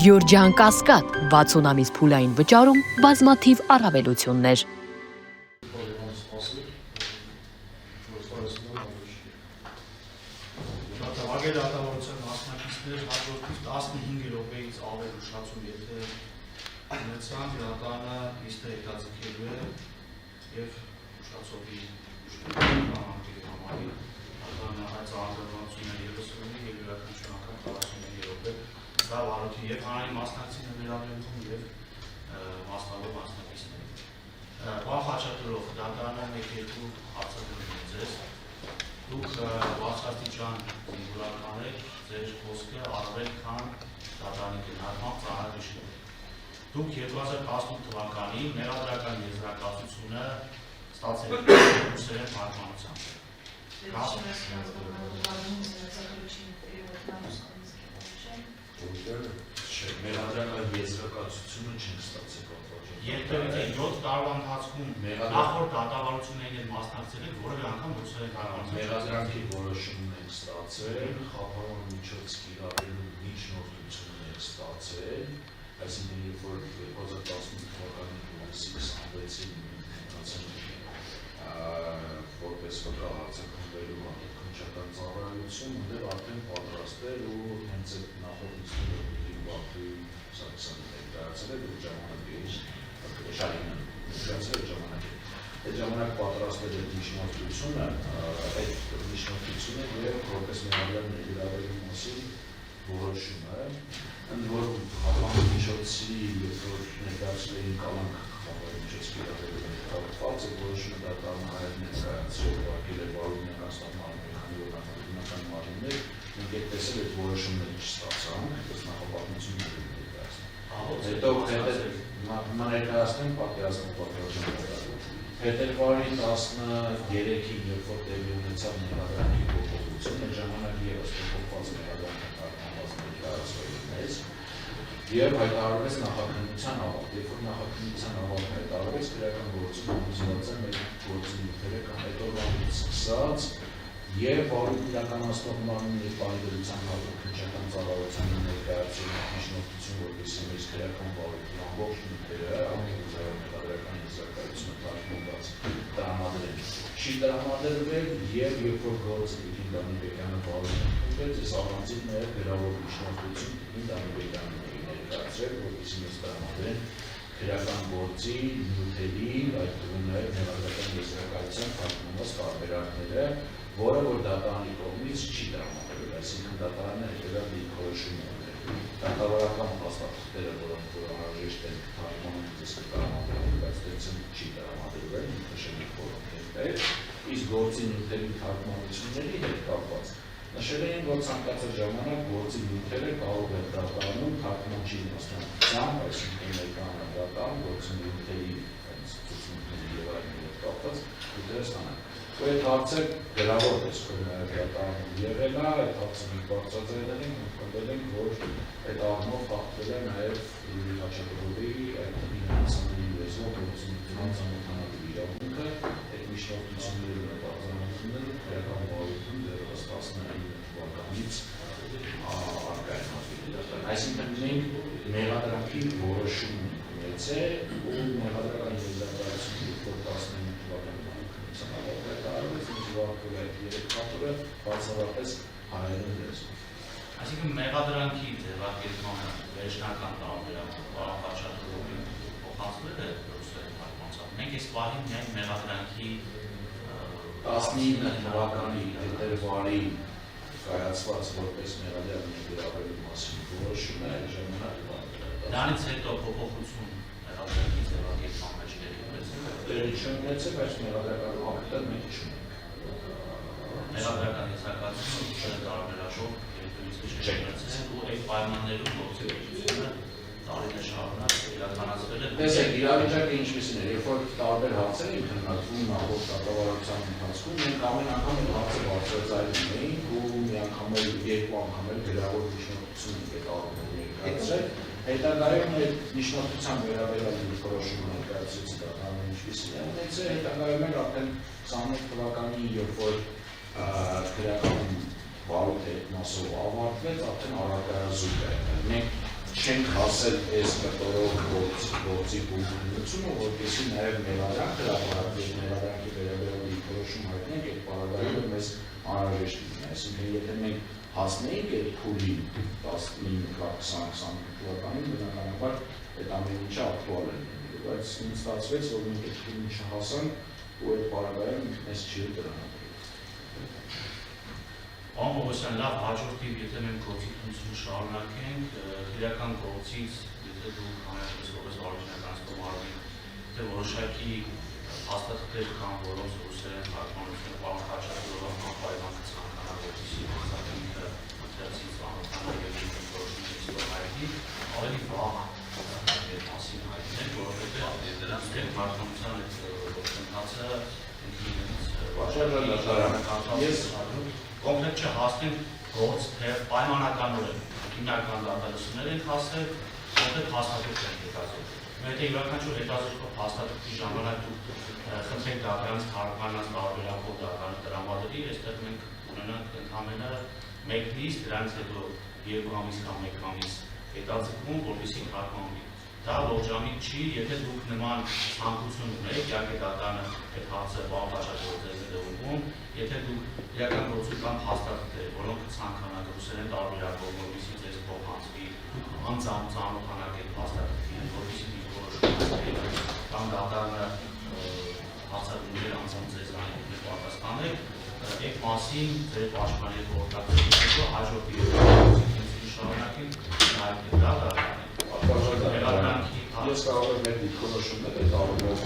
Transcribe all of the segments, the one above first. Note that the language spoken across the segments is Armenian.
Գյորջյան Կասկադ 60 ամիս փուլային վճարում բազմաթիվ առավելություններ։ Դատավարել դատավարության մասնակիցներ հաջորդիվ 15 րոպեից ավել ուշացում եթե ունեցան, դատանը իսկ հետաձգելու է և ուշացողի ուշքերի համարի դատանը այդ արձագանությունները ևս ունի և յուրաքանչյուր անգամ 45 րոպե դա վարորդի և հանրային մասնակիցին վերաբերվում և մասնավոր մասնակիցների։ Պարոն Խաչատուրով, դատանը 1-2 հարցադրում է ձեզ։ Դուք բարձրաստիճան զինվորական եք, ձեր խոսքը առավել քան դատարանի գնահատմամբ ծանրագույն է։ Դուք 2018 թվականին մեղադրական եզրակացությունը ստացել եք ռուսերեն թարգմանությամբ։ Մեղադրական եզրակացությունը չենք ստացել պատվաճառ։ Երբևէ 7 տարվա ընթացքում նախորդ դատավարություններին հետ մասնակցել եք որևէ անգամ ռուսերեն թարգմանությամբ։ Մեղադրանքի որոշումն ենք ստացել, խափանման միջոց կիրառելու միջնորդություն ենք ստացել, այսինքն երբ որ 2018 թվականի հունիսի 26-ին որպես վկա արձակագրվելու հանրաքննչական ծառայություն, ուներ արդեն պատրաստել ու հենց այդ նախորդությունը Բաքվի Սարգսյանը ներկայացել էր ու ժամանակից Շարինը ներկայացել էր ժամանակին։ Այդ ժամանակ պատրաստել էր միջնորդությունը, այդ միջնորդությունը և որպես մեղադրական ներգրավելու մասին որոշումը, ընդ որում խափանման միջոցի, երբ որ ներկայացել էին կալանք խափանման միջոց կիրառելու կապված, այդ որոշումը դատարանը հայեր ներկայացրել, ուղարկել էր վարորդների հաստատման քանի որ նախագահական մարմիններ, մենք այդպես էլ այդ որոշումները չստացանք, այդպես նախապատմությունները հետո ներկայացնեմ պատկերացնող պատկերացնող Փետրվարի 13-ին, երբ որ տեղի ունեցավ մեղադրանքի փոփոխությունը, ժամանակ ևս փոփոխված մեղադրանքը թարգմանված ներկայացվեց մեզ և հայտարարվեց նախաքննության ավարտ։ Երբ որ նախաքննության ավարտ հայտարարվեց, քրեական գործում համոզված եմ այդ գործի նյութերը կամ այդ օրվանից սկսած և վարույթ իրականացնող մարմինների պարզության հանրաքննչական ծառայությանը ներկայացրել միջնորդություն, որպեսզի մեզ քրեական վարույթի ամբողջ նյութերը մեղադրական եզրակացությունը թարգմանված տրամադրեն։ Չի տրամադրվել և երբ որ գործը Տիկին Դանիբեկյանը վարույթ ընդունվեց, ես առանցին նաև գրավոր միջնորդություն Տիկին Դանիբեկյանին ներկայացրել, որպեսզի մեզ տրամադրեն քրեական գործի նյութերի, այդ թվում նաև մեղադրական եզրակացության թարգմանված տարբերակները, որը որ դատարանի կողմից չի տրամադրվել, այսինքն դատարանը հետևյալ դիրքորոշում է ուներ։ Դատավարական փաստաթղթերը, որոնք որ անհրաժեշտ են թարգմանել դες տրամադրել, բայց դրանց չի տրամադրվել, նշել ենք որոնք են, իսկ գործի նյութերի թարգմանությունների հետ կապված նշել էին, որ ցանկացած ժամանակ գործի նյութերը կարող է դատարանում թարգմանչի մասնակցությամբ, այսինքն ներկայացնող գործի նյութերի ցուցումների եւ այլն հետ կապված նյութերը ստանալ։ Այդ հարցը գրավոր տեսքով նաև դատարանում եղել է, այդ հարցը մենք բարձրացրել ենք, ընդգրկել ենք, որ այդ առումով խախտվել է նաև Յուրի Խաչատուրովի այդ ֆինանսների լեզվով ծանոթանալու իրավունքը, այդ միջնորդությունների նպատակությունները քրեական վարույթում դեռևս 19 թվականից առկա են։ Այսինքն մենք մեղադրանքի որոշում ունեցել ու մեղադրական եզրակացություն 19 թվականին բացառապես հայերեն լեզվով։ Այսինքն մեղադրանքի ձևակերպմանը վերջնական տարբերակը պարոն Խաչատուրովի փոխանցվել է ռուսերեն թարգմանությամբ։ Մենք այս պահին միայն մեղադրանքի 19 թվականի փետրվարի կայացված որպես մեղադրական ներգրավելու մասին որոշումը այդ ժամանակ դրանից հետո փոփոխություն մեղադրանքի ձևակերպման մեջ տեղի չունեցել, բայց մեղադրական ակտը մենք չունենք։ Մեղադրական եզրակացությունը չէ տարբերակով երբևիցե չունեցել ու այդ պայմաններում գործողությունը տարիներ շարունակ իրականացվել է։ Տեսեք, իրավիճակը ինչպիսին է, երբ որ տարբեր հարցեր են քննարկվում նախորդ դատավարության ընթացքում, մենք ամեն անգամ այդ հարցը բարձրաձայնում էինք ու մի անգամ էլ երկու անգամ էլ գրավոր միջնորդություն ենք այդ առումով ներկայացրել։ Հետագայում այդ միջնորդության վերաբերյալ դիրքորոշումը ներկայացրեց դատարանը ինչպիսին է ունեցել, հետագայում էլ արդեն 28 թվականի երբ որ քրեական վարույթը այդ մասով ավարտվեց, արդեն առարկայազույգ է։ Մենք չենք հասել այս մտորով գործի բուժությունը, որպեսզի նաև մեղադրանք հրապարակվի մեղադրանքի վերաբերյալ դիրքորոշում հայտնենք այդ պարագայում մեզ անհրաժեշտ լինի, այսինքն եթե մենք հասնեինք այդ փուլի 19-20-25 թվականին, բնականաբար այդ ամեն ինչը ակտուալ է լինելու, բայց ինձ ստացվեց, որ մենք այդ փուլին չհասանք ու այդ պարագայում մեզ չի տրամադրել։ Պարոն Պողոսյան, լավ հաջորդիվ, եթե մենք գործունեությունը շարունակենք, քրեական գործից, եթե դուք համարյալպես որպես վարչական կողմարվի, թե որոշակի հաստատներ կան, որոնց ռուսերեն թարգմանությունը պարոն Խաչատրյանը անպայման կցանկանա, որպեսզի հանրապետինքը դրսից ծանոթանա եւ որոշումներից հայտնի, ավելի վաղ այդ մասին հայտնել, որովհետեւ դրանց դեմ թարգմանության այդ գործընթացը կոնկրետ չհասնենք գործ, թե պայմանականորեն հիմնական դատալսումներ ենք հասել, կոնկրետ հաստատություն ենք հետազոտել։ Մեր եթե յուրաքանչյուր հետազոտող հաստատությունի ժամանակ դուք խնդրենք դատարանից թարգմանած տարբերակով դատարանը տրամադրի, այստեղ մենք ունենանք ընդհանրապես մեկ լիստ, դրանից հետո 2 ամիս կամ 1 ամիս հետաձգում, որպեսզի թարգմանվի։ Դա ողջամիտ չի, եթե դուք նման ցանկություն ունեք, իհարկե դատարանը այդ հարցը բավականաչափ ձեզ է ուղղում, եթե դուք իրական գործական հաստատներ, որոնք ցանկանաք ռուսերեն տարբերակով, որպեսզի ձեզ փոխանցվի, անծանոթանաք այդ հաստատներին, որպեսզի դիրքորոշում կամ դատարանը հարցադրումներ անձամբ ձեզ այնպես պատասխանեք, այդ մասին ձեր պաշտպանի գործակալների հետո հաջորդ իրավիճակի շարունակենք նաև դատարանը։ Ես կարող եմ մեր դիրքորոշումները տարբերել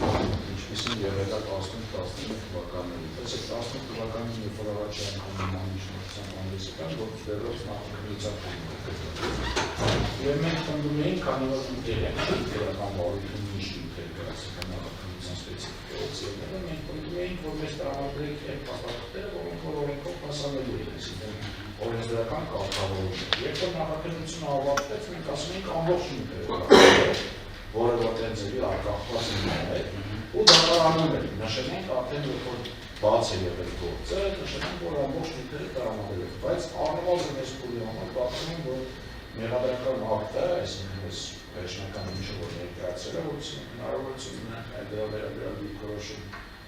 ինչպիսին եղել է 18-19 թվականներին, բայց այդ 18 թվականին երբ որ առաջ անգամ մանիշնության հանդեսը կան, որ դերով նախագծության եւ մենք ընդունում ենք, քանի որ ինքեր են քրեական բարույթունի նշույթեր գրասական նախագծության սպეციფიკությունները, մենք ընդունում ենք, որ մեզ տրամադրեք այդ փաստաթղթերը, որոնք որ օրենքով հասանելի են, այսինքն օրենսդրական կարգավորումներ։ Երբ որ նախագծությունը ավարտվեց, մենք ասում ենք ամբողջ նյութերը, որը որտեղ ձևի արկախված է ու դատարանում է, նշենք արդեն երբ որ բաց է եղել գործը, նշենք որ ամբողջ նյութերը տրամադրել են, բայց առնվազն այս փուլի համար պատմում եմ, որ մեղադրական ակտը, այսինքն այս վերջնական ինչը որ ներկայացել է, որպեսզի հնարավորություն ունենք դրա վերաբերյալ դիրքորոշում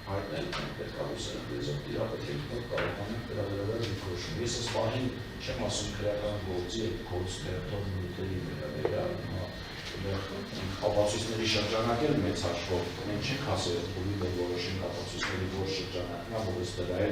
հայտնել, պետք է ուսանող լեզվով տիրապետենք, որ կարողանանք դրա վերաբերյալ դիրքորոշում։ Ես այս պահին չեմ ասում քրեական գործի այդ գործերով նյութերի վերաբերյալ, ապացույցների շրջանակել մեծ հաշվով, մենք չենք հասել այդ փուլի, որ որոշենք ապացույցների որ շրջանակն է, որ դրա է,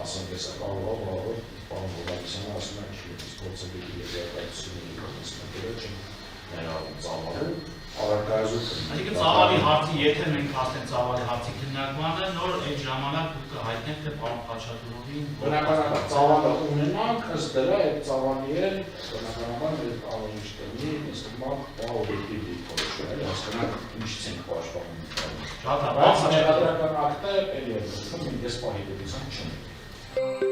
ասենք հեսա կարող է, պարոն Հովհաննիսյանը ասում է, ինչպես գործը դեպի երեխայությունների կողմնակերը չենք ներառում ծավալում, առարկայազույթ։ Այսինքն ծավալի հարցի, եթե մենք հասնենք ծավալի հարցի քննարկմանը, նոր այդ ժամանակ դուք կհայտնեք, թե պարոն Խաչատրյանի բնականաբար ծավալը ունենանք, ըստ դրա այդ ծավալի է, բնականաբար մեր անհրաժեշտ կլինի, նստման օբյեկտիվ դիրքորոշում, հասկանանք ինչից ենք պաշտպանում։ Շատ բայց մեղադրական ակտը էլի է, ես պահի դեպության չունեմ։